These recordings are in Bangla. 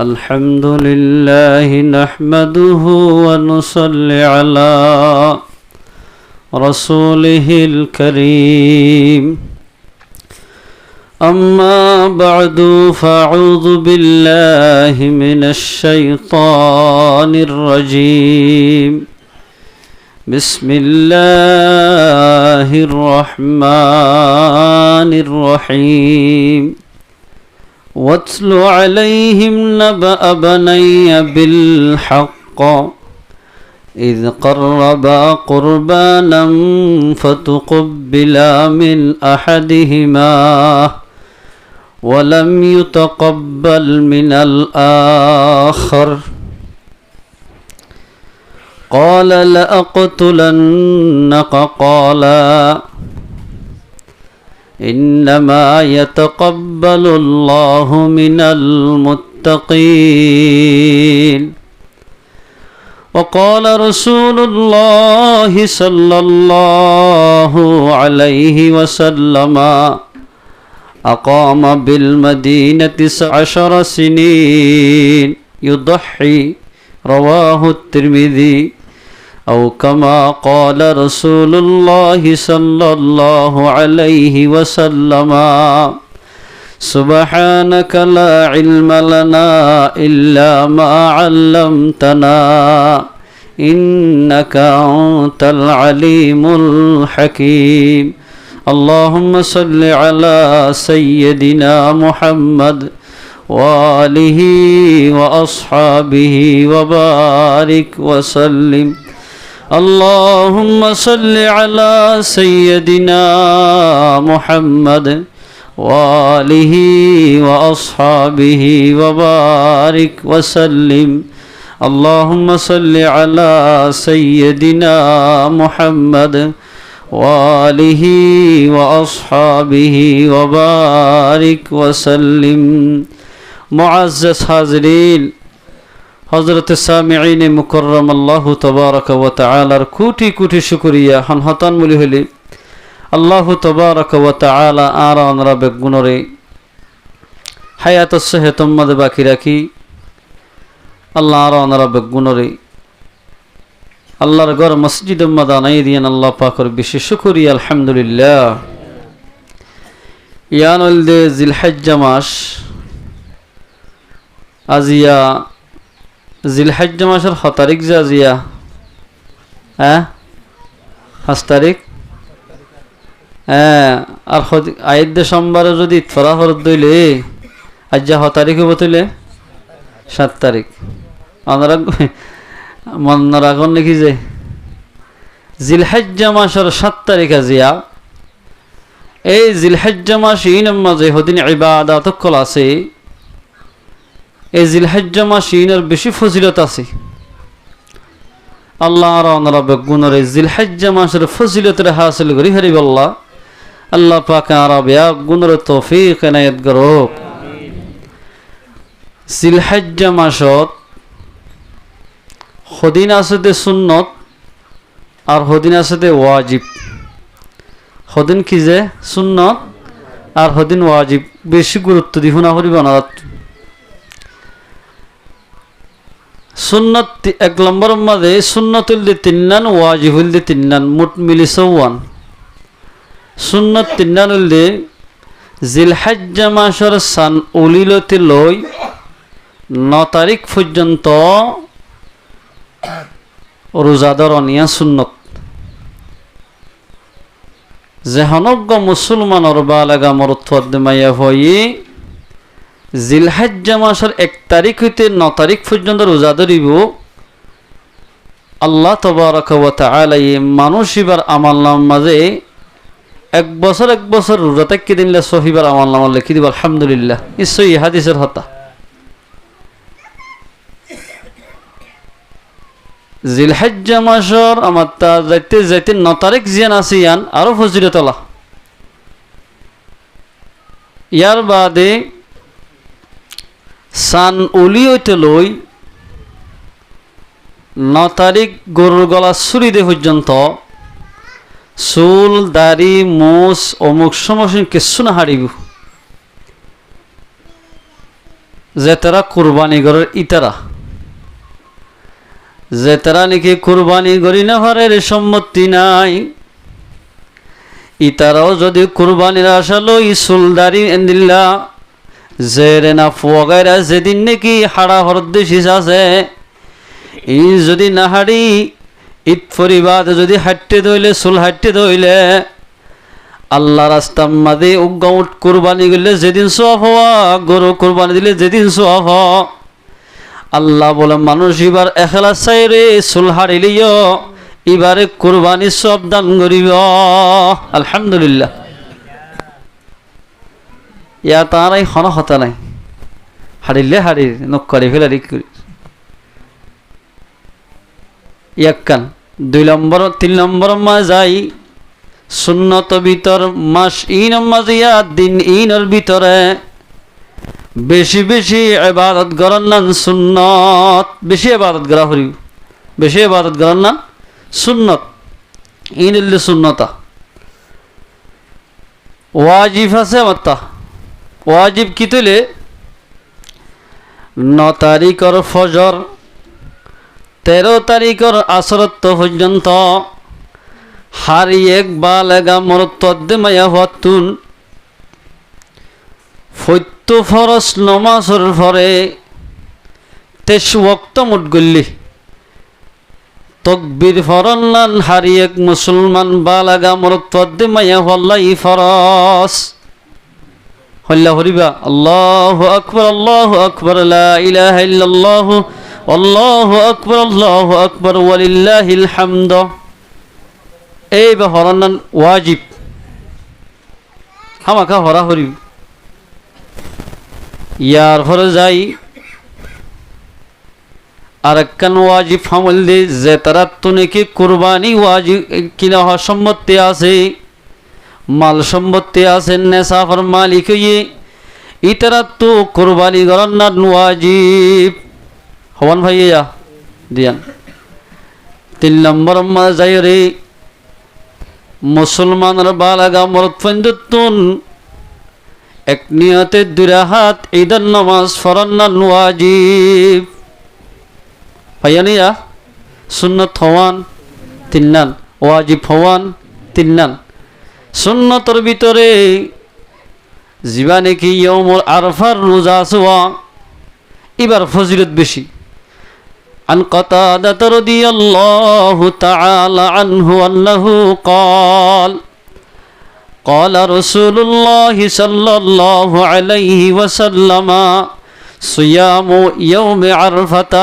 الحمد لله نحمده ونصلي على رسوله الكريم أما بعد فأعوذ بالله من الشيطان الرجيم بسم الله الرحمن الرحيم واتل عليهم نبأ بني بالحق إذ قربا قربانا فتقبل من أحدهما ولم يتقبل من الآخر قال لأقتلنك قال إنما يتقبل الله من المتقين وقال رسول الله صلى الله عليه وسلم أقام بالمدينة 10 سنين يضحي رواه الترمذي أو كما قال رسول الله صلى الله عليه وسلم سبحانك لا علم لنا إلا ما علمتنا إنك أنت العليم الحكيم اللهم صل على سيدنا محمد وآله وأصحابه وبارك وسلم اللهم صل على سيدنا محمد وآله وأصحابه وبارك وسلم اللهم صل على سيدنا محمد وآله وأصحابه وبارك وسلم معزز حاضرين হযরত সামিঈন মুকররম আল্লাহু তাবারাকা ওয়া তাআলার কোটি কোটি শুকরিয়া হনহতান বলি হইলে আল্লাহু তাবারাকা ওয়া তাআলা আর আমরা বেগুনরে হায়াত সেহতম মদ বাকি রাখি আল্লাহ আর আমরা বেগুনরে আল্লাহর ঘর মসজিদ মাদানাই দিয়েন আল্লাহ পাকের বিশেষ শুকরিয়া আলহামদুলিল্লাহ ইয়ানুল দে জিলহজ্জা মাস আজিয়া জিলহজ্জা মাসের 7 তারিখ আজিয়া 5 তারিখ আর আইদ সোমবারে যদি ইতফারা হরদ দইলে আজ 7 তারিখ হবো তইলে 7 তারিখ আমরা মন রাখুন নাকি যে জিলহজ্জা মাসের 7 তারিখ আজিয়া এই জিলহজ্জা মাস ইনের মাঝে হদিন ইবাদত কল আছে এই জিলহজ্জা মাস ইনের বেশি ফজিলত আছে আল্লাহ রানা বেগুনের জিলহজ্জা মাসের ফজিলতের হাসিল করি হরিব আল্লাহ আল্লাহ পাক আরবিয়া গুণের তৌফিক এনায়েত করুক জিলহজ্জা মাসত হদিন আছে দে সুন্নত আর হদিন আছে দে ওয়াজিব হদিন কি যে সুন্নত আর হদিন ওয়াজিব বেশি গুরুত্ব দি শুনা করিব না সুন্নত 1 নম্বর মাঝে সুন্নতুল দি 3 নান ওয়াজিবুল দি 3 নান মোট মিলি 54 সুন্নত 3 নানুল দি জিলহজ্জা মাসের সান উলিলতে লই 9 তারিখ পর্যন্ত রোজাদার অনিয়া সুন্নত যে হনজ্ঞ মুসলমানের বালাগা মরত্বদ মাইয়া হই জিলহজ্জা মাসের 1 তারিখ হইতে 9 তারিখ পর্যন্ত রোজা ধরিব আল্লাহ তাবারাকা ওয়া তাআলা এই মানুষিবার আমলনামার মাঝে 1 বছর রোজা থাকি দিনলে সহিবার আমলনামা লিখি দিব আলহামদুলিল্লাহ এই হাদিসের কথা জিলহজ্জা মাসের আমার তা যাইতে যাইতে 9 তারিখ জিয়ান আছে ইয়ান আরো ফজিলত আল্লাহ ইয়ার বাদে সান উলি হইতে লই 9 তারিখ গরুর গলা ছুরি দে পর্যন্ত চুল দাড়ি মোচ অমুক সমস্যা কিছু না হারিব যে তারা কুরবানি করার ইতারা যে তারা নাকি কুরবানি করি না হারের সম্মতি নাই ইতারাও যদি কুরবানির আশা লই সুলদারি এন্দিল্লা জেরে না ফুয়াগাইরা যেদিন নাকি হাড়া হরদেশিস আছে ই যদি না হাড়ি ঈদ পরিবাদ যদি হাঁটতে ধইলে চুল হাঁটতে ধইলে আল্লাহ রাস্তার মাঝে উট কুরবানি করলে যেদিন সওয়াব হওয়া গরু কুরবানি দিলে যেদিন সওয়াব হওয়া আল্লাহ বলে মানুষ এবার এখলাস চাইরে চুল হারিলিও এবারে কুরবানি সব দান করিব আলহামদুলিল্লাহ ইয়া তারাই হন হতা নাই হারিলে হারির নকরি ফেলারি করি ইয়াক্কান 2 নম্বর 3 নম্বর মা যাই সুন্নত ভিতর মাস ইন মাজিয়া দিন ইনর ভিতরে বেশি বেশি ইবাদত করার নাম সুন্নত বেশি ইবাদত করা হরি বেশি ইবাদত করার নাম সুন্নত ইনিল সুন্নতা ওয়াজিব আছে মাত্তা ওয়াজিব কি তুলে 9 তারিখর ফজর 13 তারিখর আসরত পর্যন্ত হারি এক বালেগা মরতদ্দে মায়া হতুন ফৈত্য ফরস নমাজর ফরে 23 ওয়াক্ত মুট গল্লি তকবীর ফরনান হারি এক মুসলমান বালেগা মরতদ্দে মায়া হল্লাই ফরস হল্লা হরিবা আল্লাহু আকবার লা ইলাহা ইল্লাল্লাহু আল্লাহু আকবার ওয়ালিল্লাহিল হামদ এই বা হরান ওয়াজিব হামাকা হরা হরি ইয়ার ফরে যাই আর একখান ওয়াজিব হামল দে যে তারা তো নাকি কুরবানি ওয়াজিব কিনা হওয়ার সম্মতি আছে মাল সম্পত্তি আছে নেশাফর মালিক হইয়ে ইতারা তো কুরবানি করার না ওয়াজিব হওয়ান ভাইয়া দিয়ান 3 নম্বর মা যাই রে মুসলমানের বালাগা মরদ ফন্দতুন এক নিয়তে 2 রাকাত ঈদের নামাজ ফরজ না ওয়াজিব ভাইয়া সুন্নত হওয়ান 3 নান ওয়াজিব হওয়ান 3 নান সুন্নতর ভিতরে জীবনে কি ইয়াউমুল আরফার রোজা সোয়া এবার ফজিলত বেশি عن قتادة رضي الله تعالى عنه أنه قال قال رسول الله صلى الله عليه وسلم صيام يوم عرفة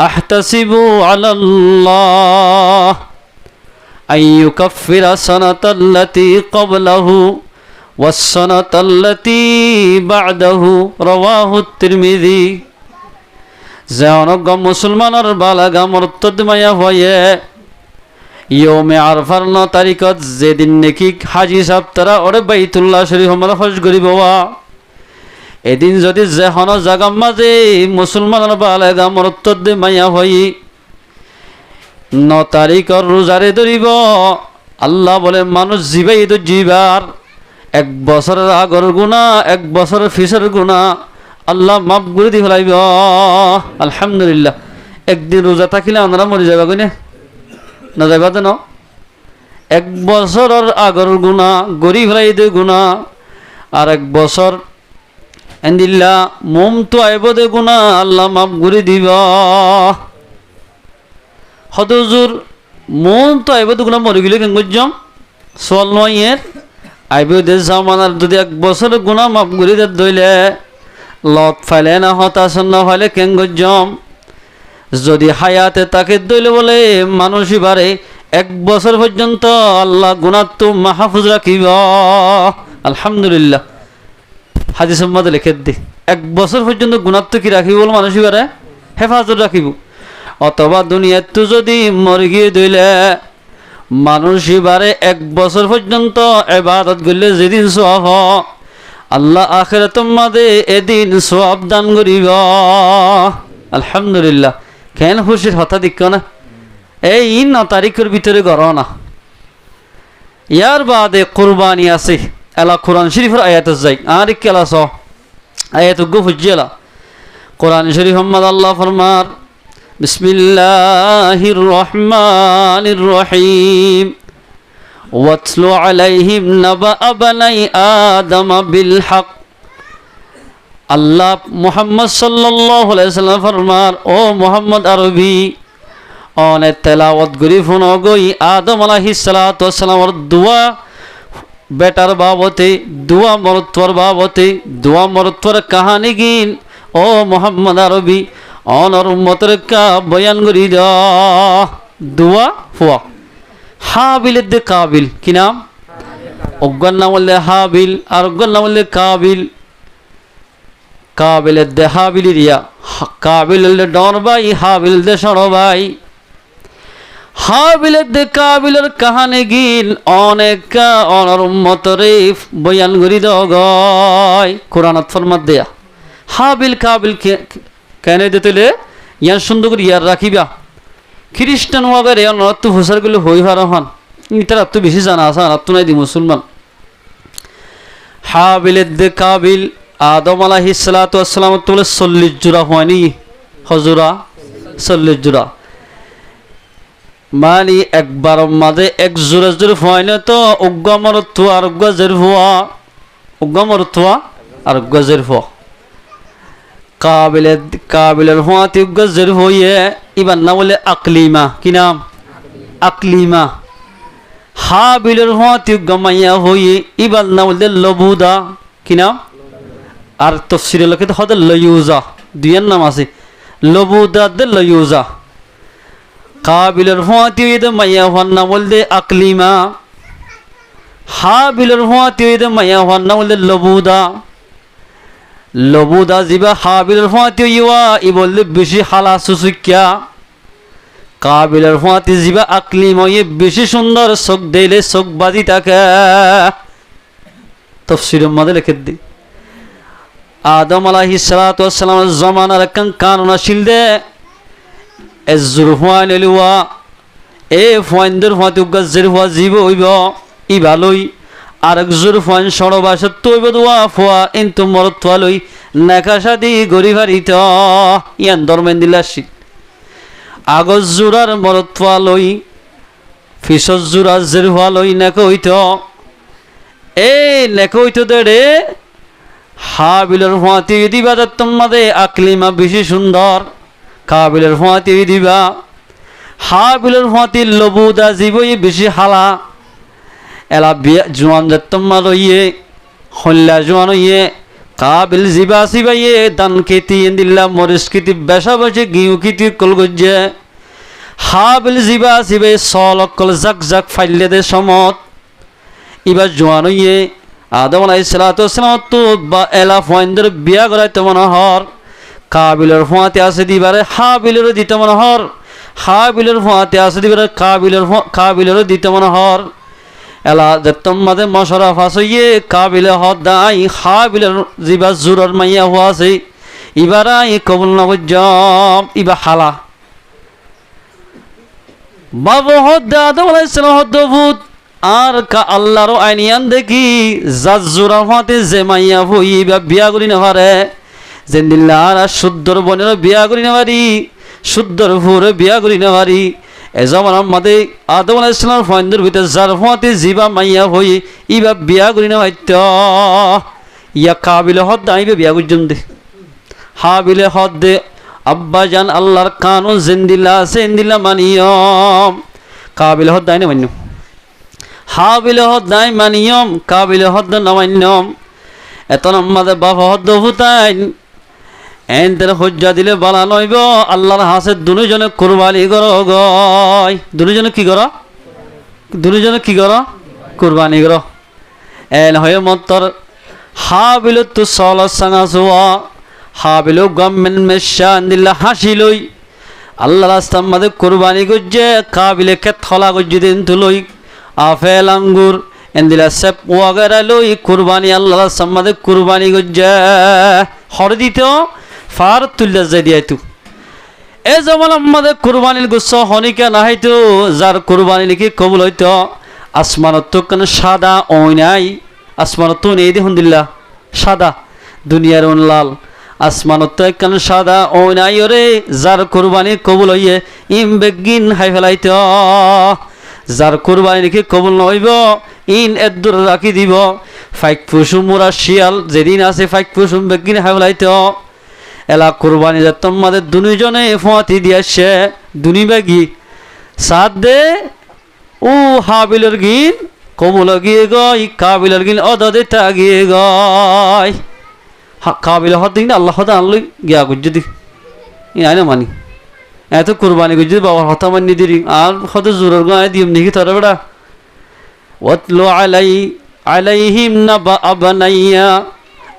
أحتسب على الله أن يكفر السنة التي قبله والسنة التي بعده رواه الترمذي জানক মুসলমানের বালাগা মরতদ মায়া হয়ে ইয়মে আরফার 9 তারিখত যেদিন নাকি হাজি সাহেব তারা ওরে বাইতুল্লাহ শরীফ আমরা হজ করিব এদিন যদি যে হন জায়গা মাঝে মুসলমানের বালাগা মরতদ মায়া হই 9 তারিখর রোজারে ধরিব আল্লাহ বলে মানুষ জিবাই তো জিবার 1 বছরের আগর গুনাহ 1 বছরের ফিসের গুনাহ আল্লাহ মাফ করে দি ফেলাইব আলহামদুলিল্লাহ একদিন রোজা থাকিলে আমরা মরে যাবা কইনে না যাইবা তো 1 বছরের আগর গুনাহ গরি ফেলাই দে গুনাহ আর 1 বছর এন্দিল্লা মুম তো আইব দে গুনাহ আল্লাহ মাফ করে দিব হদুজুর মুম তো আইব দে গুনাহ মরে গেলে কেন গজম সোয়াল নয়ের আইব দে জামানার যদি 1 বছরের গুনাহ মাফ করে দে দইলে লক ফাইলে না হতাশন না হলে কেন গজম যদি হায়াতে তাকে দইলে বলে মানুষই বারে 1 বছর পর্যন্ত আল্লাহ গুনাহ তো মাহফুজ রাখিব আলহামদুলিল্লাহ হাদিসের মধ্যে লিখে দি 1 বছর পর্যন্ত গুনাহ তো কি রাখিব বল মানুষই বারে হেফাজত রাখিব অথবা দুনিয়াত তো যদি মরে গিয়ে দইলে মানুষই বারে 1 বছর পর্যন্ত ইবাদত করলে যেদিন সওয়াব আল্লাহ আখিরাতের মাঝে এদিন সওয়াব দান করিব আলহামদুলিল্লাহ কেন খুশির হতা দিক না এই 9 তারিখের ভিতরে করো না ইয়ার বাদে কুরবানি আছে আলা কোরআন শরীফের আয়াত যাই আর কেলা স আয়াত গো ফুজিলা কোরআন শরীফ মোহাম্মদ আল্লাহ ফরমার বিসমিল্লাহির রহমানির রহিম ওয়াতলু আলাইহিম নাবা বানাই আদম বিল হক। আল্লাহ মুহাম্মদ সাল্লাল্লাহু আলাইহি সাল্লাম ফরমার, ও মুহাম্মদ আরবি অনে তেলাওয়াত করি ফোনো গই আদম আলাইহিস সালাতু ওয়াস সালামের দোয়া বেটার বাবতে, দোয়া মরত্বর বাবতে, দোয়া মরত্বর কাহানি গিন ও মুহাম্মদ আরবি অনর উম্মতের কা বয়ান করি দ। দোয়া ফুয়া হাবিলের দে কাবিল, কি নাম? অজ্ঞান নাম বললে হাবিল আর অজ্ঞান নাম বললে কাবিল। কাবিলের দে হাবিলির ইয়া, কাবিলের দে ডর ভাই, হাবিল দে সর ভাই। হাবিলের দে কাবিলের কাহানি গিল অনেক অনর উম্মতরে বয়ান করি দ গয়। কোরআনত ফরমাত দেয়া হাবিল কাবিল কেন দিতেলে ইয়ান সুন্দর করে ইয়ার রাখিবা। খ্রিস্টান ওয়াগারে অনত্ব হুসারগুলো হই হার হন ইতার আত্ম বেশি জানা আছে আর আত্ম নাই দি মুসলমান। হাবিলের দে কাবিল আদম আলাইহিস সালাতু ওয়াস সালাম তোলে 40 জোড়া হয়নি, হজুরা 40 জোড়া মানে একবার মাঝে এক জোড়া জোর হয় না তো উগ্গ মরত্ব আর উগ্গ জের হওয়া, উগ্গ মরত্ব আর উগ্গ জের হওয়া। কাবিলের হওয়াতে উগ্গ জের হইয়ে ইবার না বলে আকলিমা, কি নাম? আকলিমা। হাবিলের হওয়াতে উগ্গ মাইয়া হইয়ে ইবার না বলে লবুদা, কি নাম? আর তফসিরে লোকে তো হতে লয়ুজা, দুইয়ের নাম আছে লবুদা দে লয়ুজা। কাবিলের হওয়াতে মাইয়া হওয়ার নাম বলতে আকলিমা, হাবিলের হওয়াতে মাইয়া হওয়ার নাম বলতে লবুদা। লবুদা জিবা হাবিলের হওয়াতে ইয়া ই বললে বেশি হালা সুসুকিয়া। কাবিলের হওয়াতে জিবা আকলিমা ইয়ে বেশি সুন্দর চোখ দিলে চোখ বাজি থাকে। তফসিরের মধ্যে লিখে দি আদম আলাইহিস সালাতু ওয়াস সালামের জমানার একখান কানুন আসিল দে এজুর হুয়া নেলুয়া এ ফুয়াইন্দের হুয়াতে উগাজের হুয়া জীব হইব ই ভালোই আরেক জোর ফুয়াইন সড়বাসত তৈব দোয়া ফুয়া ইন্তু মরত ফুয়ালই নেকা সাদি গরি ভারিত ইয়ান ধর্মেন দিলাসি আগজ জোরার মরত ফুয়ালই ফিসজ জোরা জের হুয়ালই নেকা হইত এ নেকা হইত দেড়ে হাবিলের হুয়াতে দিবা তোমাদের আকলিমা বেশি সুন্দর। কাবিলের হওয়াতে দিবা হাবিলের হওয়াতে লবুদা জীবই বেশি হালা এলা বিয়া জোয়ান যাত্তম্মা রইয়ে হল্লা জোয়ান হইয়ে কাবিল জিবা সিবাইয়ে দান খেতি দিল্লা মরিস খেতি বেসা বসে গিউ খেতি কল গজ্জে হাবিল জিবা সিবাই সলকল জাক জাক ফাইলে দে সমত ইবার জোয়ান হইয়ে আদম আলাইহিস সালাতু ওয়াস সালাম তো বা এলা ফাইন্দের বিয়া করাইতে মনোহর। কাবিলের ফুয়াতে আছে দিবারে হাবিলেরও দিতে মনোহর, হাবিলের ফুয়াতে আছে দিবারে কাবিলেরও দিতে মনোহর। এলা যেতম মাঝে মশরা ফাঁস হইয়ে কাবিলে হদাই হাবিলের জিবা জোরর মাইয়া হওয়া আছে ইবারাই কবুল নবজম ইবা হালা বাবু হদ্দা আদম আলাইহিস সালাম হদ্দভূত আর কা আল্লাহর আইনিয়ান দেখি জাজ জোরা হতে যে মাইয়া হইবা বিয়া করি না হারে জেন্দিল্লার শুদ্ধর বনের বিয়া করি না পারি, শুদ্ধর ভুরে বিয়া করি না পারি। এ যেমন আমাদের আদম আলাইহিস সালাম ফাইন্দের ভিতরে যার হতে জিবা মাইয়া হই ইবা বিয়া করি না পাইত ইয়া কাবিলে হদ আইবে বিয়া করজম দে হাবিলে হদ দে আব্বা জান আল্লাহর কানুন জেন্দিল্লা মানিয়ম কাবিলে হদ দাই না মান্য হাবিলে হদ দাই মানিয়ম কাবিলে হদ না মান্যম। এত আমাদের বাবা হদ ভুতাইন এনতের হজ্জা দিলে বালা নইব আল্লাহর হাসে দুজনে কুরবানি করো গয় দুজনে কি করো দুজনে কি করো কুরবানি করো এন হয়ে মত্তর হাবিল তু সল সাঙা সুয়া হাবিল গমেন মেশান দিল্লা হাসিলই আল্লাহ রাস্তা আমাদের কুরবানি গজ্জে কাবিলে কে থলা গজ্জে দিন তুলই আফেল আঙ্গুর এন্দিলা সেপ ওয়াগারা লই কুরবানি আল্লাহ রাস্তা আমাদের কুরবানি গজ্জে হর দিত ফার তুল্লা যাই দিয়াইতু এ যেমন আমাদের কুরবানির গুচ্ছ হনিকা না হইতো যার কুরবানি লিখি কবুল হইতো আসমানত কেন সাদা ওই নাই আসমানত নেই দেখুন দিল্লা সাদা দুনিয়ার লাল আসমানত একখান সাদা ও নাই রে যার কুরবানি কবুল হইয়ে ইম বেগিন হাই ফেলাইত যার কুরবানি নাকি কবুল নইব ইন এদুর রাখি দিব ফাইক ফুসুম মুরা শিয়াল যেদিন আছে ফাইক ফুসুম বেগিন হাই ফেলাইত এলা কুরবানি যে তোমাদের দুজনে ফোঁয়াতি দিয়েছে দুনি বেগি সাত দে ও হাবিলের গিন কবুল গিয়ে গই কাবিলের গিন অদদে তাগিয়ে গয় কাবিল হদ দিন আল্লাহ হদ আনলই গিয়া গুজ্জু দি আইনা মানি এত কুরবানি গুজ্জু বাবার হতা মানি দিরি আর হদ জোরের গায়ে দিম নাকি তোরা বেড়া ওয়াতলু আলাইহিম নাবা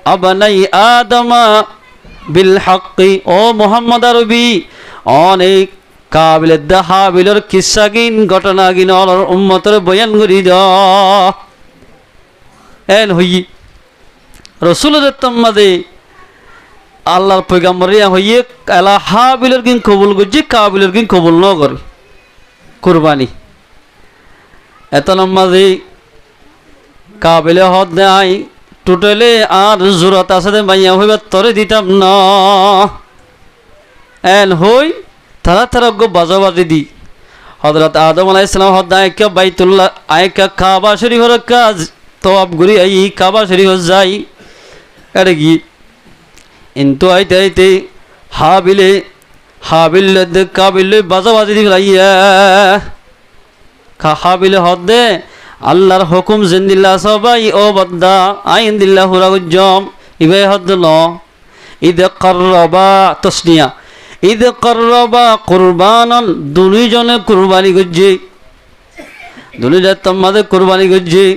আবানাই আদমা বিল হাক্কি ও মুহাম্মদ আরবি অনেক কাবিলের দা হাবিলের কিসা গিন ঘটনা গিন অলর উম্মতের বয়ান করি দ এন হই রসুলের তম্মাদে আল্লাহর পয়গম্বর হইয়ে এলা হাবিলের গিন কবুল করছি কাবিলের গিন কবুল ন করে কুরবানি এত নম্মাদে কাবিলে হদ নাই টোটালে আর জোরত আছে দে মাইয়া হইবা তরে দিতাম না এন হই তারা গো বাজাবাজি দি হযরত আদম আলাইহিস সালাম হদ আইকা বাইতুল্লাহ আইকা কাবা শরীফের কাজ তওয়াব করি আই কাবা শরীফ যাই এটা কি কিন্তু আইতে হাবিল কাবিল বাজাবাজি দি লাইয়া হাবিল হদ দে আল্লাহর হুকুম জিন্দিল্লাহ সবাই ও বদ্দা আইন দিল্লাহ হুরাগুজ্জম ইবে হদ ন ঈদ করবা তসনিয়া ঈদ করবা কুরবানান দুইজনে কুরবানি গজ্জি দুইজনে তোমাদের কুরবানি গজ্জি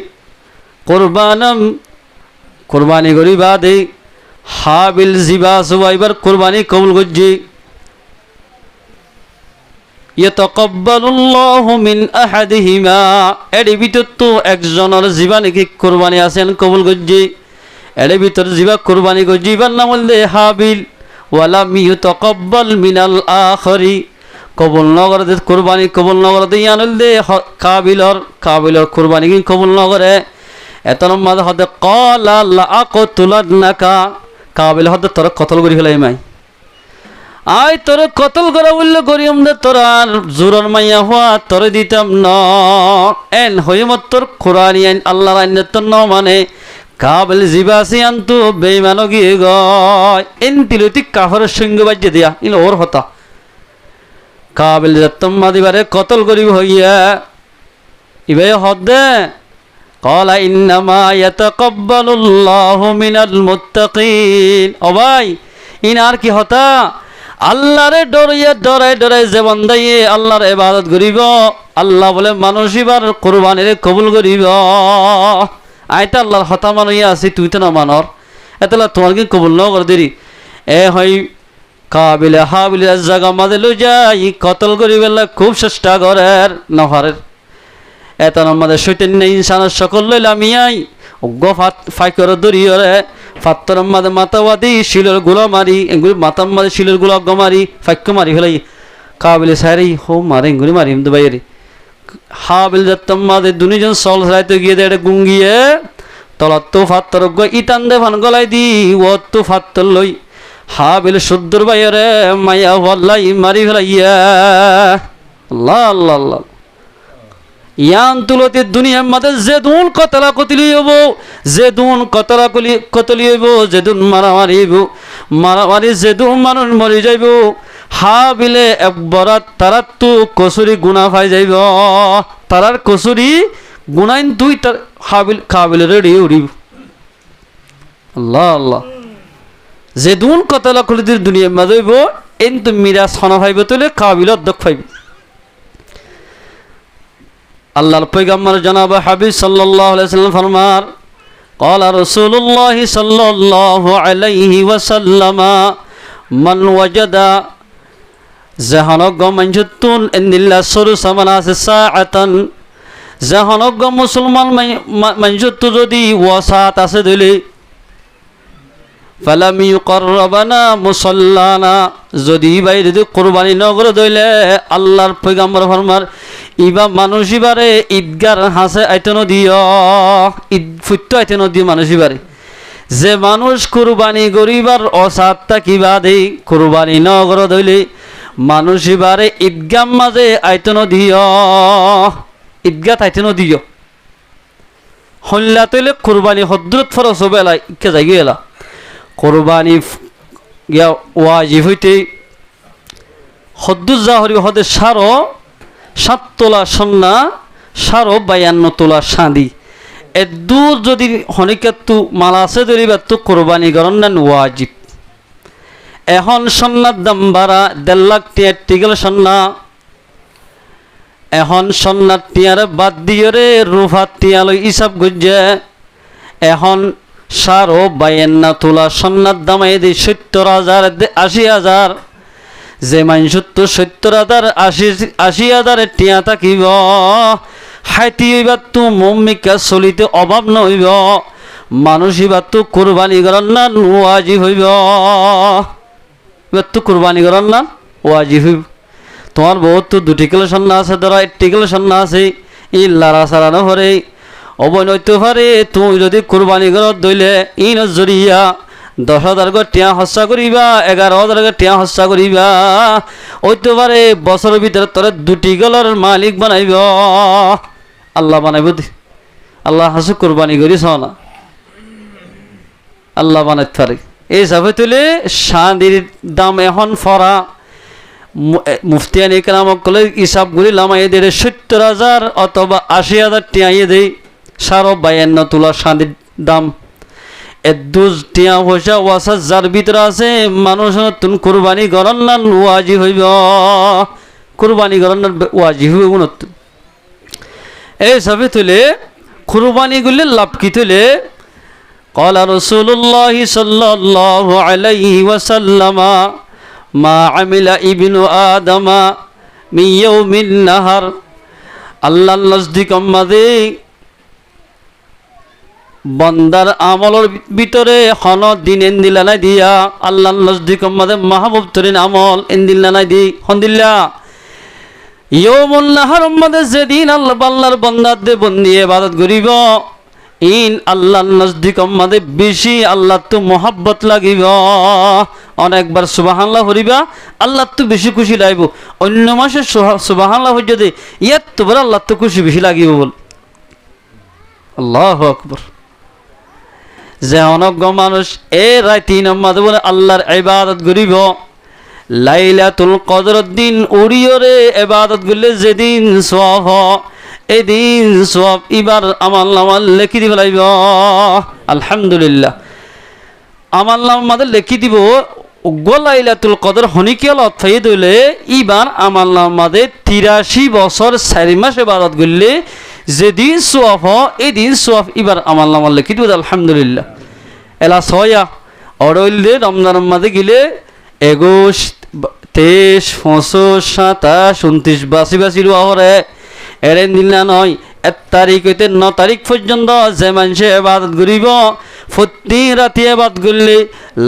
কুরবানাম কুরবানি করি বাদে হাবিল জিবা সুবাইবার কুরবানি কবুল গজ্জি ইয়াতাকাব্বালুল্লাহু মিন আহাদিহিমা এর ভিতর তো একজনের জীবনে কি কুরবানি আছেন কবুল গজ্জি এর ভিতর জিবা কুরবানি গজ্জি বার নাম হল হাবিল ওয়ালাম ইউতাকাব্বাল মিনাল আখরি কবুল নগরে কুরবানি কবুল নগরে ইয়ানুল দে কাবিলর কুরবানি কি কবুল নগরে এত নম্বর হদে ক্বালা লা আকতুলান্নাকা কাবিল হদে তোর কতল করি ফেলাই মাই আই তোর কতল করা বললে করিম দে তোর আর জোরর মাইয়া হওয়া তোরে দিতাম না এন হইমত তোর কোরআন আইন আল্লাহর আইন তোর ন মানে কাবিল জিবাসি আন্তু বেঈমান গিয়ে গয় এনতিলতি কাফের সঙ্গে বাজ্যে দিয়া ইন ওর হতা কাবিল যত্তম মাদিবারে কতল করিব হইয়া ইবে হদ দে ক্বালা ইন্নামা ইয়াতাকাব্বালুল্লাহু মিনাল মুত্তাকিন ও ভাই ইন আর কি হতা আল্লাহরে ডরাই যে বান্দায়ে আল্লাহর ইবাদত করিব আল্লাহ বলে মানুষ এবার কুরবানির কবুল করিব আইতা আল্লাহর হতা মানিয়া আছে তুই তো না মানর এতলা তোমার কি কবুল ন করে দেরি এ হই কাবিলে হাবিলে জায়গা মাঝে লই যাই কতল করিবেলা খুব চেষ্টা করের নহরের এত আমাদের শৈতান্য ইনসানের সকল লইলাম ইয়াই গফাত ফাইকর দরিয়রে ফাত্তর মাদে মাতাবাদি শিলের গুলা মারি এগুলি মাতাম মাদে শিলের গুলা মারি ফাইক্য মারি ফেলাই কাবিলে সারি হো মারে এগুলি মারি হিমদু বাইরে হাবিল যাত্তম মাদে দুনিজন সল সারাইতে গিয়ে দেড়ে গুঙ্গিয়ে তলাত তো ফাত্তর ইটান দে ফান গলাই দি ও তো ফাত্তর লই হাবিল শুদ্ধর বাইরে মায়া ওয়াল্লাই মারি ফেলাইয়া আল্লাহ আল্লাহ আল্লাহ ইয়ান তুলতে দুনিয়ার মাঝে যেদুন কতলা কতলি হইব যেদুন কতলা কতলি হইব যেদুন মারামারি যেদুন মানুষ মরি যাইব হাবিলে একবারাত তারার তো কসুরি গুণা পাই যাইব তারার কসুরি গুণাইন দুই তার কাবিলের রেডি উড়িব আল্লাহ আল্লাহ যেদুন কতলা কলিদের দুনিয়ার মাঝে হইব এন তো মিরাজ হনা পাইব তুলে কাবিলত দক্ষ পাইব আল্লাহর পয়গম্বর জনাব হাবিব সাল্লাল্লাহু আলাইহি ওয়াসাল্লাম ফরমার ক্বালা রাসূলুল্লাহ সাল্লাল্লাহু আলাইহি ওয়াসাল্লাম মান ওয়াজাদা জাহানগ মানজুতুন ইন্দিল্লাহ সরু সামানাস সাআতান জাহানগ মুসলমান মানজুতু যদি ওয়াসাত আছে দিলে ফালাম ইউকরবানা মুসাল্লানা যদি বাইরে কুরবানি নগর দইলে আল্লাহর পয়গম্বর ফরমার ইবা মানুষ ইবারে ঈদগার হাসে আইতনো দিও ঈদ ফুট্টো আইতনো দিও মানুষ ইবারে যে মানুষ কুরবানি করিবার অসাত্তা কিবা দেই কুরবানি নগর দইলে মানুষ এবারে ঈদগাম মাঝে আইতন দিও ঈদগাহ আইতন দিও হল্লা তৈলে কুরবানি হদ্রত ফরস বেলা ইকে যাই গেলা কুরবানি ইয়া ওয়াজিব হইতে হদ্দুর যা হরিব হদে 7 তোলা সন্না 52 তোলা সাঁদি এদূর যদি হনিকাতু মালা আছে ধরিবার তো কোরবানি করার না ওয়াজিব এখন সন্ন্যার দাম বাড়া 1.5 লাখ টিয়ার টিগল সন্না এখন সন্ন্যার টিয়ার বাদ দিয়ে রে রুফার টিয়ালই হিসাব গুজে এখন 52 তোলা সন্ন্যার দাম এই 70,000 80,000 যে মানুষ তো 70,000 80,000 টিয়া থাকিব হাইতি হইবার তো মম্মিকা চলিতে অভাব নহইব মানুষ এবার তো কোরবানি করার না ওয়াজিব হইব এবার তো কোরবানি করার না ওয়াজিব হইব তোমার বহুত তো 2 কিলো সন্না আছে ধরো 1 কিলো সন্না আছে ই লারা সারানো হরে অবনইতে পারে তুমি যদি কোরবানি করার দইলে ইন জরিয়া 10,000 টিয়া হস্যা করিবা 11,000 টিয়া হস্যা করিবা ওইতে পারে বছরের ভিতরে তোরে 2 কিলোর মালিক বানাইব আল্লাহ বানাইব আল্লাহ হাসু কোরবানি করিস না আল্লাহ বানাইতে পারে এই হিসাবে তুলে সাঁদির দাম এখন ফরা মুফতিয়ান ইকরামক কলে হিসাবগুলি লামাই দে 70,000 অথবা 80,000 টিয়াইয়ে দেই 52 তোলা সাঁদির দাম এদুজ টিয়া পয়সা ওয়াসার যার ভিতরে আছে মানুষ নতুন কোরবানি করার না ওয়াজিব হইব কোরবানি করার না ওয়াজিব হইব নতুন এই সবে তুলে কুরবানি গুলি লাভ কি তুলে قال رسول الله صلى الله عليه وسلم ما عمل ابن آدم من يوم النهر আল্লাহ নজদিক আমাদে বন্দার আমলের ভিতরে হন দিন এন্দিলা নাই দিয়া আল্লাহ নজদিক আমাদে মাহবুব তরিন আমল এন্দিলা নাই দি হন্দিল্লা ইয়ৌমুল নাহার আমাদের যেদিন আল্লাহ আল্লাহর বান্দাদের বন্দি ইবাদত করিব ইন আল্লাহর নজদিক আমাদের বেশি আল্লাহ তো মোহাব্বত লাগিব অনেকবার সুবহানাল্লাহ হরিবা আল্লাহ তো বেশি খুশি লাগব অন্য মাসে সুবহানাল্লাহ হই যদি ইয়াত তো বড় আল্লাহ তো খুশি বেশি লাগিব বল আল্লাহু আকবার যে অনেক মানুষ এই রাতে নামাজ বলে আল্লাহর ইবাদত করিব লাইলাতুল কদরের দিন উড়িয়রে ইবাদত করলে যেদিন সওয়াব এই দিন সওয়াব এবার আমল লিখি দিব লাইব আলহামদুলিল্লাহ আমল আমাদের লিখি দিব লাইলাতুল কদর হনিকিয়াল অর্থাৎ দইলে এবার আমল আমাদের 83 বছর 4 মাস ইবাদত করলে যেদিন সওয়াব এই দিন সওয়াব এবার আমল লিখি দিব আলহামদুলিল্লাহ এলা সয়া অরইলে রমজানের মাঝে গেলে 21 23 25 27 29 বাসি রোয়া হরে এরেন দিন না নয় 1 তারিখ হইতে 9 তারিখ পর্যন্ত যে মানুষে ইবাদত করিব প্রতি রাতে ইবাদত করলে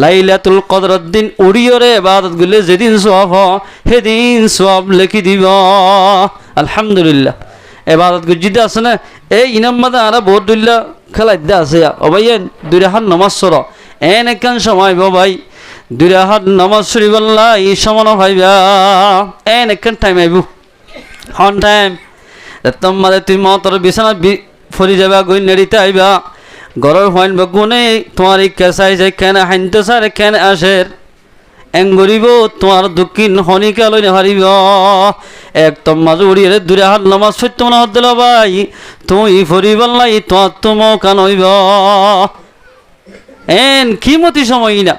লাইলাতুল কদরের দিন উড়িয়রে ইবাদত করলে যেদিন সওয়াব সেদিন সওয়াব লিখি দিব আলহামদুলিল্লাহ ইবাদত গজিতে আছে না এই ইনাম মাদা আর বহুত দুল্লা খেলাই দে আছে ও ভাই 2 রাকাত নামাজ পড়ো এন একখান সময় ভাই 2 রাকাত নামাজ পড়িবাল্লা এই সমান ভাইবা এন একখান টাইম আইব হন টাইম তোমাদের তুই মতর বিছানা ফরি যাবা গই নেড়িতে আইবা ঘরের হইন বগুনে তোমার এই কেসাই যে কেন হাইনতে সারে কেন আসের এং গরিব তোমার দক্ষিণ হনিকা লই হারিব একদম মাঝে উড়িয়ে 2 রাকাত নামাজ পড়তে মনে হদ্দল ভাই তুই ফরিবাল্লাই তোমার তো মৌকা নইব এন কিমতি সময় না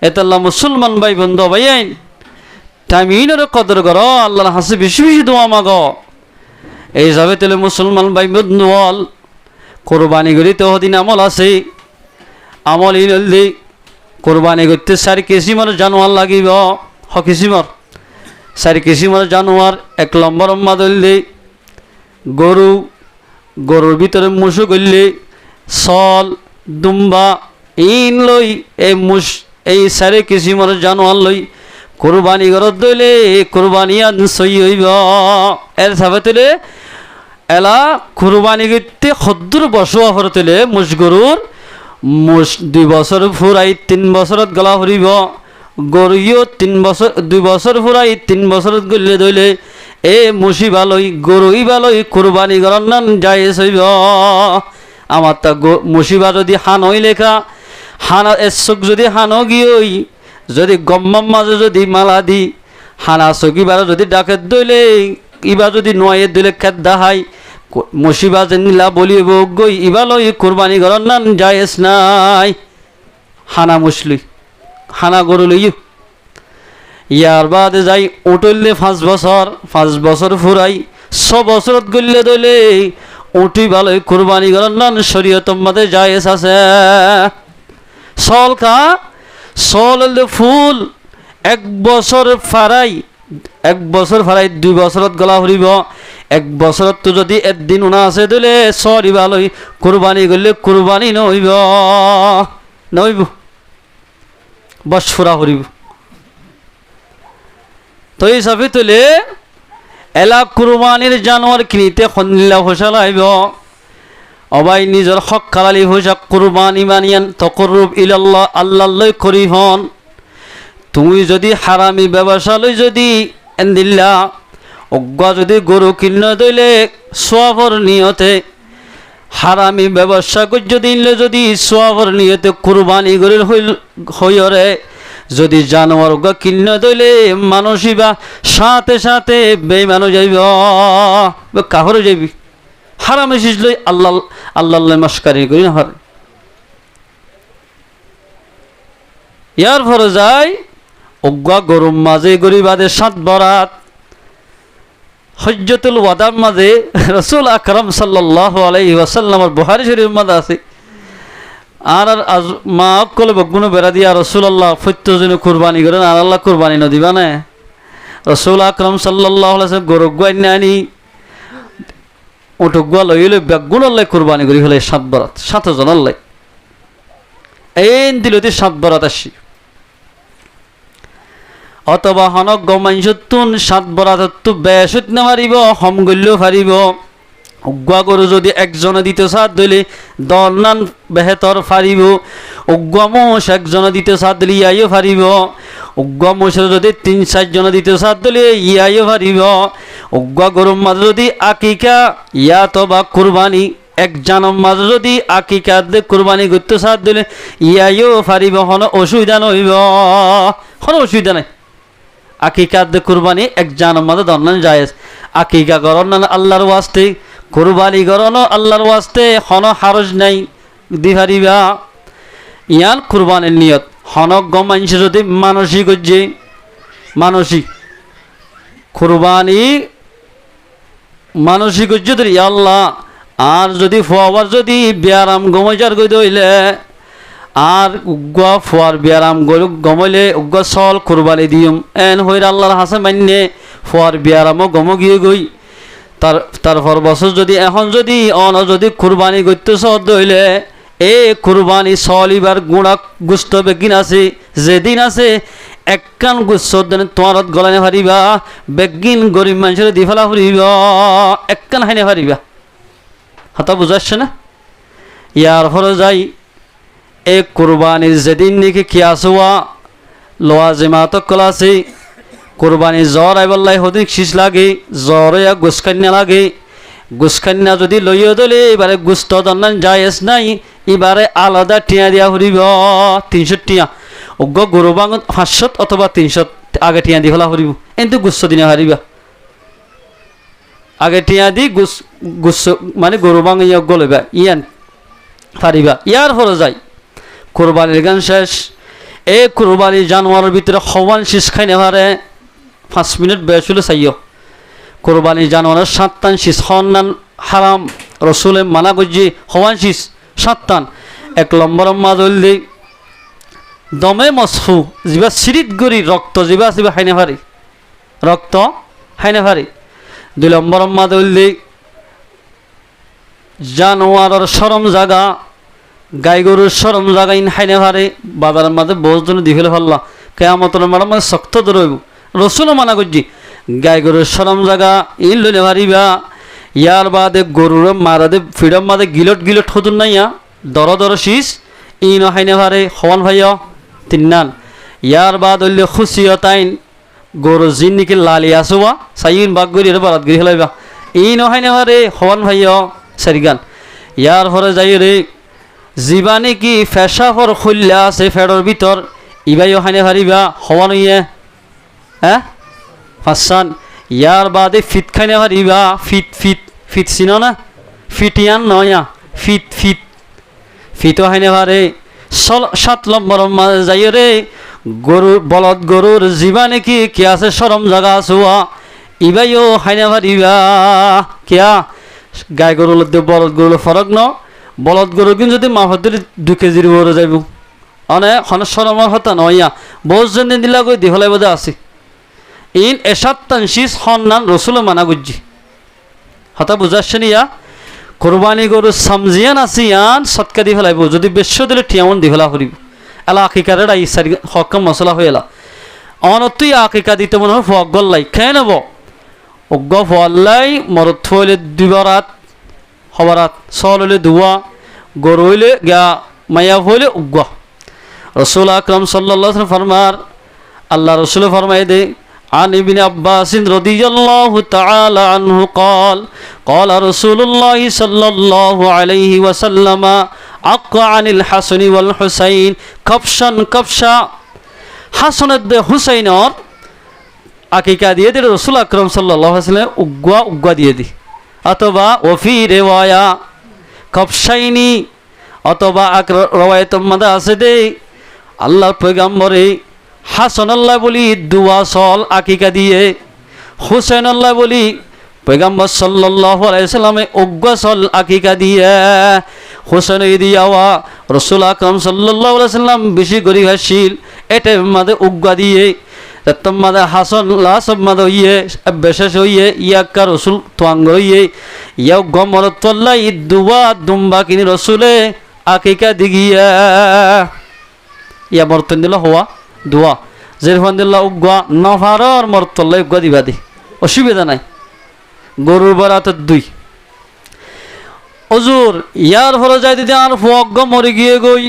এতাল্লাহ মুসলমান ভাই বন্ধু ভাই আইন টাইমিনের কদর কর আল্লাহর হাসে বেশি বেশি দোয়া মাগ এই যাবে তেলে মুসলমান ভাই বন্ধু বল কোরবানি করিতে হদিন আমল আছে আমল ইনলি কোরবানি করতে 4 কিসিমের জানোয়ার লাগিব কিসিমের 4 কিসিমের জানোয়ার 1 নম্বর মাদলি গরুর ভিতরে মুসু গল্লি সল দুম্বা ইন লই এই 4 কিসিমের জানোয়ার লই কোরবানি করত দইলে কোরবানি আন সই হইব এর সাবে তুলে এলা কোরবানি করতে খদ্দুর বসুয়া হরতলে মুশগরুর 2 বছর ফুরাই 3 বছৰত গলা ফুৰিব গৰুইও 2 বছৰ ফুরাই 3 বছৰত গলে দইলে এ মুসিবালই গরুই বালই কুরবানি করার নান জায়েজ হইব আমার তা মুসিবা যদি হানই লেখা হানা এসক যদি হানো গিয়েই যদি গম্মার মাঝে যদি মালা দি হানা চকিবার যদি ডাকে দইলে ইবা যদি নয় দিলে খেদ্দা হাই মুসিবা যেনিলা বলিব গই ইবালই কুরবানি করার নান জায়েজ নাই হানা মুসলি হানা গরু লইও ইয়ার বাদে যাই উঠলে 5 বছর ফুরাই 6 বছরত গলে দইলে উঠি ভালোই কুরবানি করার নান শরীয়তের মধ্যে জায়েজ আছে সলকা সললে ফুল 1 বছর ফারাই 2 বছরত গলা ফুরিব 1 বছরত তো যদি একদিন উনা আছে দইলে সরি ভালোই কুরবানি করলে কুরবানি নইব বস ফুরা ফুরিব তো এই হিসাবে তুলে এলা কুরবানির জানোয়ার কিনিতে খন্দিলা ফসলাইব অবাই নিজের হক খালালি হইসা কুরবানি মানিয়ান তকরুব ইলাল্লাহ আল্লাহলৈ করি হন তুমি যদি হারামি ব্যবসা লই যদি এন্দিল্লা অজ্ঞা যদি গরু কিন্ন দইলে সোয়াবর নিয়তে হারামি ব্যবসা কর যদি সোয়াবর নিয়তে কুরবানি গরির হইরে যদি জানোয়ার গা কিন্ন দইলে মানুষই বা সাথে সাথে বেঈমানও যাইব কাহরে যাইবি হারামে সিজলই আল্লাহ মস্কারি করি না হর ইয়ার পরে যায় অজ্ঞা গরুর মাঝে গরিবাদের 7 বরাত হজ্জতুল ওয়াদার মাঝে রাসূল আকরাম সাল্লাল্লাহু আলাইহি ওয়াসাল্লামের বুখারী শরীফের মধ্যে আছে আর মা কলে বগুণ বেড়া দিয়া রসুল্লাহ ফত্যজন কুরবানি করেন আর আল্লাহ কুরবানি নদিবা না রসুল আকরম সাল্লাল্লাহু আলাইহি ওয়াসাল্লাম গরুগুয়াই নানি ওটুগুয়া লইলে বেগুণ আল্লাহ কুরবানি করি হলে 7 বরাত 7 জন আল্লাহ এই দিলতে 7 বরাত আসি অথবা হনক গমাইছতুন 7 বরাত তো বেশত না পারিব হম গল্য পারিব উগ্গা গরু যদি একজনে দিতে সাথ দিলে দলনান বেহতর ফারিব উগ্গা মোষ একজনে দিতে সাথ দিলে ইয়াইও ফারিব উগ্গা মোষের যদি 3-4 জন দিতে সাথ দিলে ইয়াইও ফারিব উগ্গা গরুর মাঝে যদি আকিকা ইয়া তো বা কুরবানি এক জানম মাঝে যদি আকিকা দে কুরবানি করতে সাথ দিলে ইয়াইও ফারিব হন অসুবিধা নইব হন অসুবিধা নাই আকিকা দে কুরবানি এক জানম মাঝে দলনান জায়েজ আকিকা করন আল্লাহর ওয়াস্তে কুরবানি করনো আল্লাহর ওয়াস্তে হন হারজ নাই দিহারিবা ইয়ান কুরবানির নিয়ত হনক গমাইছে যদি মানসিক হচ্ছে মানসিক কুরবানি মানসিক হচ্ছে যদি আল্লাহ আর যদি ফুয়াবার যদি ব্যারাম গমাইজার গই দইলে আর উগ্গা ফুয়ার ব্যারাম গমাইলে উগ্গা সল কুরবানি দিম এন হইর আল্লাহর হাসে মান্যে ফুয়ার ব্যারামও গম গিয়ে গই তারপর বছর যদি এখন যদি যদি কুরবানি করতে দইলে এ কুরবানি চলিবার গুণা গুস্ত বেগিন আছে যেদিন আছে একখান গুচ্ছ তোমারত গলানে পারিবা বেগিন গরিব মানুষের দি ফেলা ফুরিব একখান হাইনে পারিবা হতা বুঝাচ্ছে না ইয়ার ফলে যাই এ কুরবানির যেদিন নাকি কিয়াসুয়া লোয়া জেমাতক কলা আছে কুরবানি জ্বর আইবাল্লাই হদিক শীষ লাগে জ্বরে গুসকান্যা লাগে গুসকান্যা যদি লইয়া দিলে এবারে গুস্ত দন্নান জায়েজ নাই এবারে আলাদা টিয়া দিয়া ফুরিব 300 টিয়া অজ্ঞ গরু বাঙ 500 অথবা 300 আগে টিয়া দি ফেলা ফুরিব কিন্তু গুচ্ছ দিনে হারিবা আগে টিয়া দি গুচ্ছ মানে গরু বাঙ অজ্ঞ লইবা ইয়ান পারিবা ইয়ার ফলে যাই কুরবানির গান শেষ এই কুরবানি জানোয়ারের ভিতরে খওয়ান শীষ খাই নেভারে 5 মিনিট বেশি চাইও কুরবানি জানোয়ারের 7 টান শীষ খাওয়ান হারাম রসুলে মানা করছি খওয়ান শীষ 7 টান 1 নম্বর মাঝল দি দমে মসফু যা সিরিত গড়ি রক্ত যা যা খাই নেভারি রক্ত খাই নেভারি 2 নম্বর মাঝল দি জানোয়ারের সরম জাগা গাই গরুর সরম জাগা ইন খাই নেভারে বাজারের মাঝে বোঝ জন দি ফেলে ফেললা কেয়ামতের মাঝে মানে শক্ত ধরব রসুলও মানা করছি গাই গরুর সরম জাগা ইন লইলে পারিবা ইয়ার বাদে গরুর মারাদে ফিডম মাঝে গিলট হতুন নাইয়া দর শীষ ইন হাইনে ভারে হওয়ান ভাইয়া তিন্নান ইয়ার বাদ হইলে খুশিয়তাইন গরু জিন নিকি লালি আসুয়া সাইন বাগ গরি বারাত গরি হলাইবা ইন হাইনে ভারে হওয়ান ভাইয়া সারিগান ইয়ার হরে যাই রে জীবানি কি ফেসাফর খুললা আছে ফেডর ভিতর ইবাইও হাইনে ভারিবা হওয়ান ইয়ে হ্যাঁ ফাঁসান ইয়ার বাদে ফিট খাইনে ভারিবা ফিট ফিট ফিট চিন না ফিটিয়ান নয়া ফিট ফিট ফিটো হাইনে ভারে 7 নম্বর মাঝে যাই রে গরুর বলদ গরুর জীবানে কি আছে সরম জায়গা আছোয়া ইবাইও হাইনে ভারিবা কিয়া গাই গরুর বলদ গরুর ফরক ন বলদ গরু কিন্তু যদি মাফতের 2 কেজির বড় যাইব অনেক সরমর হতা নয়া বহুত জন দিলা গই দিহলাই বোধ আছে ইন এসাত তানশিস হন্নান রসুল মানা গুজ্জি হতা বুঝাচ্ছেন ইয়া কোরবানি গরু সামজিয়ান আসিয়ান সৎকা দি ফেলাইব যদি বেশ্য দিলে টিয়ামন দি ফেলা করিব এলা আকিকার এই সারি হকম মশলা হয়ে এলা অনতুই আকিকা দিতে মনে হয় ফক গল্লাই খেয়ে নেব অজ্ঞ ফল্লাই মরত হইলে 2 বরাত হবারাত সল হইলে দুয়া গরু হইলে গা মায়া হইলে উজ্ঞ রসুল আকরম সাল্লাল্লাহু আলাইহি ফরমার আল্লাহ রসুল ফরমাই দে عن ابن عباس رضي الله تعالى عنه قال قال رسول الله صلى الله عليه وسلم عق عن الحسن والحسين كبشا كبشا حسن الحسين আকিকা দিয়ে দিলে রসুল আকরম সাল্লাল্লাহু আলাইহি ওয়াসাল্লাম উগ্গা দিয়ে দি অথবা ওফি রিওয়ায়া কবশাইনি অথবা রওয়ায়াতের মধ্যে আছে দে আল্লাহর পয়গম্বরে হাসান আল্লাহ বলি দুয়া সল আকিকা দিয়ে হুসেন আল্লাহ বলি পয়গম্বর সাল্লাল্লাহু আলাইহি ওয়াসাল্লামে উগ্গা সল আকিকা দিয়ে হুসেন দিয়াওয়া রাসূল আকরাম সাল্লাল্লাহু আলাইহি ওয়াসাল্লাম বেশি গরি হাসিল এটা মধ্যে উগ্গা দিয়ে তোমাদের হাসান লাসব মধ্যে ইয়ে বিশেষ হইয়ে ইয়াকা রাসূল তোয়াঙ্গ হইয়ে ইয়া গমরতল্লাই দুয়া দুম্বা কিনি রাসূলে আকিকা দিগিয়া ইয়া বর্তন দিল হওয়া দোয়া জেরফান্দিল্লা উগ্গা নফারর মরতল্লা উগ্গা দিবা দি অসুবিধা নাই গরুর বারাত 2 অজুর ইয়ার হরে যাই দিদি আর ফুয়াগ্গ মরি গিয়ে গই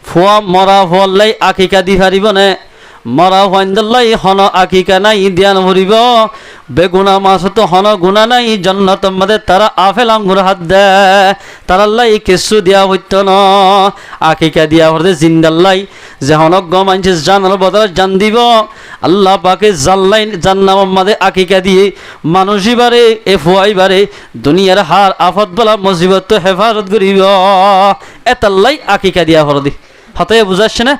ফুয়া মরা ফল্লাই আকিকা দি পারিব না মরা ফান্দাল্লাই হন আকিকা নাই ধ্যান ভরিব বেগুনা মাছ তো হন গুণা নাই জন্নত মধ্যে তারা আফেল আঙ্গুর হাত দেয় তারাল্লাই কিছু দিয়া হইত ন আকিকা দিয়া হরে জিন্দাল্লাই যে হনক গম আনছে জানার বদলে জান দিব আল্লাহ পাকে জাল্লাই জান্নাম মধ্যে আকিকা দিয়ে মানুষই বারে এ ফুয়াই বারে দুনিয়ার হার আফত বলা মুসিবত হেফাজত করিব এতাল্লাই আকিকা দিয়া হরে দি হাতে বুঝাচ্ছে না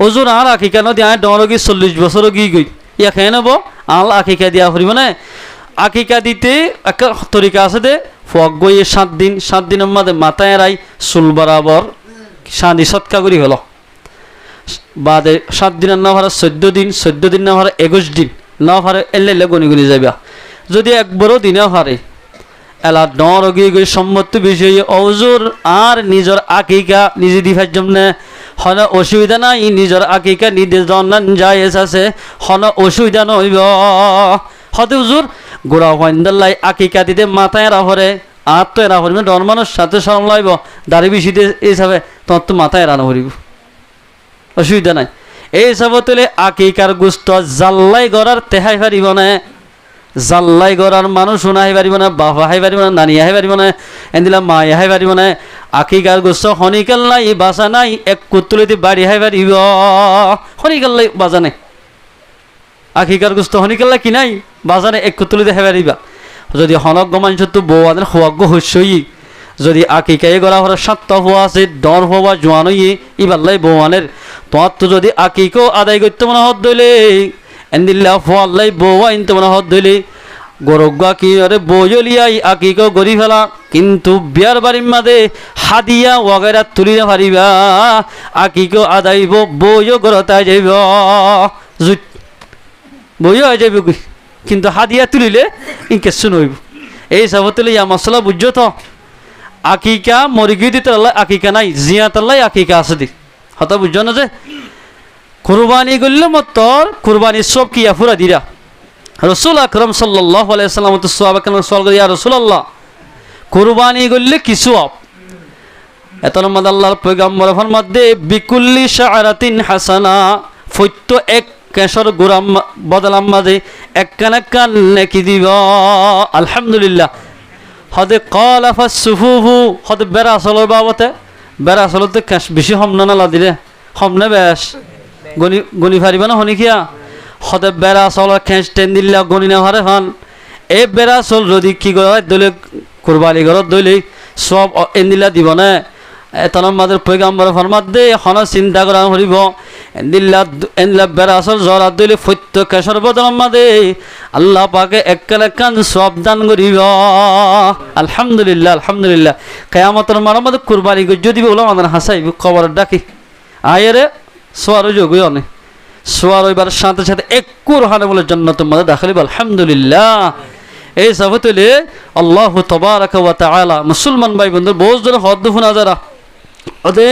ওজোর আর আকিকা নদী আয় ডরগি 40 বছর গি গই ইয়া খেয়ে নেব আল আকিকা দিয়া হরিব না আকিকা দিতে একটা তরিকা আছে দে ফক গই 7 দিনের মধ্যে মাথায় রাই চুল বরাবর শাদি সৎকা করি হলো বাদে 7 দিনের না ভাড়া 14 দিন না ভাড়া 21 দিন না ভাড়া এলে গনি গনি যাবা যদি একবারও দিনে ভাড়ে এলা ডরগি গই সম্মতি বিষয়ে ওজোর আর নিজের আকিকা নিজে দিফার জন্য হন অসুবিধা নাই নিজের আকিকা নিজে জন্নান জায়েজ আছে হন অসুবিধা নইব হতে হুজুর গোড়া হইন্দাল্লাই আকিকা দিতে মাথায় রাহরে আর তো এরা হরিবে ডর মানুষ সাথে শরম লাইব দাড়ি বেশিতে এই হিসাবে তোমার তো মাথায় রানো হরিব অসুবিধা নাই এই হিসাবে তুলে আকিকার গুস্ত জাল্লাই গড়ার তেহাই পারিব না জাল্লাই গড়ার মানুষ শুনাই পারিব না বাবা হাই পারিব না নানি হাই পারিব না এদিলা মা হাই পারিব না আকিকার গোস্ত হনিকাল নাই বাসা নাই এক কুতুলিতে বাড়ি হাই পারিব হনিকাল নাই বাজা নাই আকিকার গোস্ত হনিকাল কি নাই বাজা নাই এক কুতুলিতে হাই পারিবা যদি হনক গমাঞ্চ তো বউ আদের হোয়াগ্য হস্যই যদি আকিকাই গড়া হওয়ার 7টা হওয়া আছে দর হওয়া জোয়ান হইয়ে ইবাল্লাই বউয়ানের তোমার তো যদি আকিকেও আদায় করতে মনে হত দইলে এন্দিল্লা ফল্লাই বউ আনতে মনে হত দইলে গরগা কি আরে বইলিয়াই আকিকেও গড়ি ফেলা কিন্তু বিয়ার বাড়ির মাঝে হাদিয়া ওয়াগেরা তুলিয়া পারিবা আকিকেও আদাইব বইও গড়তাই যাইব বইও আই যাইব কিন্তু হাদিয়া তুলিলে ইনকে শুনইব এই সব তুলে ইয়া মশলা বুঝছো তো আকিকা মরিগি দিতে আকিকা নাই জিয়াতাল্লাই আকিকা আছে দি হতা বুঝছো না যে কুরবানি করলে মতর কুরবানি সব কি ফুরা দিরা রাসূল আকরাম সাল্লাল্লাহু আলাইহি ওয়াসাল্লাম তো সাহাবাকে সওয়াল করি ইয়া রাসূলুল্লাহ কুরবানি করলে কিছু এতন মধ্যে আল্লাহর পয়গম্বর ফরমাত দে বিকুল্লি শাআরাতিন হাসানা ফৈত্য এক কেশর গোরাম বদলাম মাঝে একখান নেকি দিব আলহামদুলিল্লাহ হদে কল আফা সুফুফু হদে বেড়া আসলের বাবতে বেড়া আসলতে কেশ বেশি হমনা না লাদিরে হমনে বেশ গনি ফারিবা না হনি কিয়া হদে বেড়া আসলের খেঁচ টেন দিল্লা গনি না হারে হন এই বেড়া আসল যদি কি করে দলে কুরবানি ঘরত দইলে সব এন্দিলা দিব না এতন মাদের পয়গম্বর ফরমাত দে হন চিন্তা করা হরিব এন্দিলা বেড়া আসল জরা দইলে ফৈত্য কেশর বদলাম মাদে আল্লাহ পাকে একখান সব দান করিব আলহামদুলিল্লাহ আলহামদুলিল্লাহ কিয়ামতের মারামত কুরবানি যদি বলো আমাদের হাসাইব খবর ডাকি আয়েরে সোয়ার যোগ অনে সোয়ার এবার সাথে সাথে একুর হানে বলে জান্নাতের মধ্যে দাখিল আলহামদুলিল্লাহ এই সাবতলে আল্লাহ তাবারাকা ওয়া তাআলা মুসলমান ভাই বন্ধু বহুত জন হদ ফুনা যারা ওদে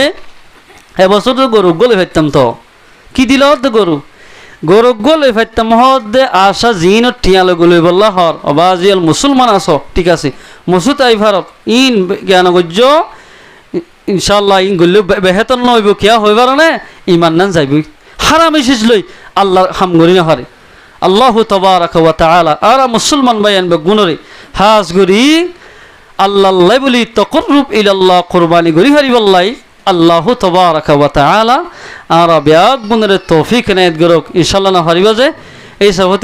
এবছর তো গরু গলে ফেলতাম তো কি দিল তো গরু গলে ফেলতাম হদে আশা জিন টিয়ালে গলে বললা হর অবাজিয়াল মুসলমান আছো ঠিক আছে মসুত আই ভারত ইন জ্ঞান গজ্য ইনশাআল্লাহ ইন গলে বেহেতন নইব কিয়া হইবার না ইমান নান যাইব হারামে সিজলই আল্লাহ হাম গরি না হারে আল্লাহ তাবারাকা ওয়া তাআলা আর মুসলমান ভাইয়ান বে গুণরে হাজ গরি আল্লাহ বলি তাকাররুব ইলাল্লাহ কুরবানি গরি হারিবাল্লাহ আল্লাহ তাবারাকা ওয়া তাআলা আর বিয়াক গুণরে তৌফিক নেত গরক ইনশাআল্লাহ না হারিবা যে এই সাবতে